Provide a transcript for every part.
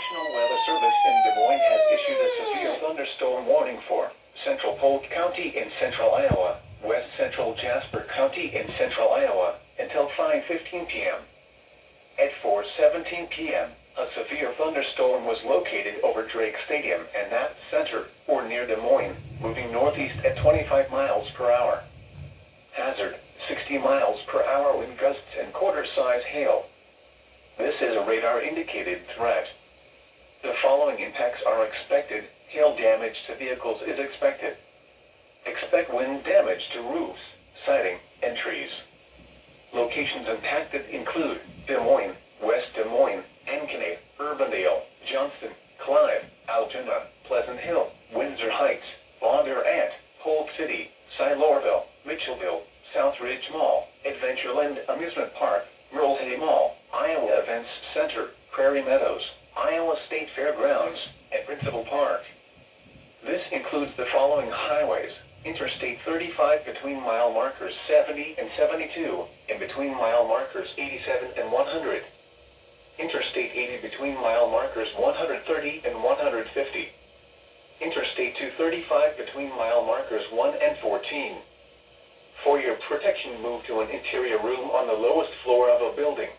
National Weather Service in Des Moines has issued a severe thunderstorm warning for central Polk County in central Iowa, west central Jasper County in central Iowa, until 5:15 p.m. At 4:17 p.m., a severe thunderstorm was located over Drake Stadium and Knapp Center, or near Des Moines, moving northeast at 25 miles per hour. Hazard, 60 miles per hour wind gusts and quarter-size hail. This is a radar-indicated threat. The following impacts are expected. Hail damage to vehicles is expected. Expect wind damage to roofs, siding, and trees. Locations impacted include Des Moines, West Des Moines, Ankeny, Urbandale, Johnston, Clive, Altoona, Pleasant Hill, Windsor Heights, Bondurant, Polk City, Silourville, Mitchellville, South Ridge Mall, Adventureland Amusement Park, Merle Hay Mall, Iowa Events Center, Prairie Meadows, Iowa State Fairgrounds, and Principal Park. This includes the following highways: Interstate 35 between mile markers 70 and 72, and between mile markers 87 and 100. Interstate 80 between mile markers 130 and 150. Interstate 235 between mile markers 1 and 14. For your protection, move to an interior room on the lowest floor of a building.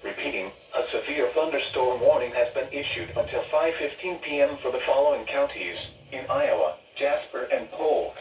Repeating, a severe thunderstorm warning has been issued until 5:15 p.m. for the following counties in Iowa: Jasper and Polk.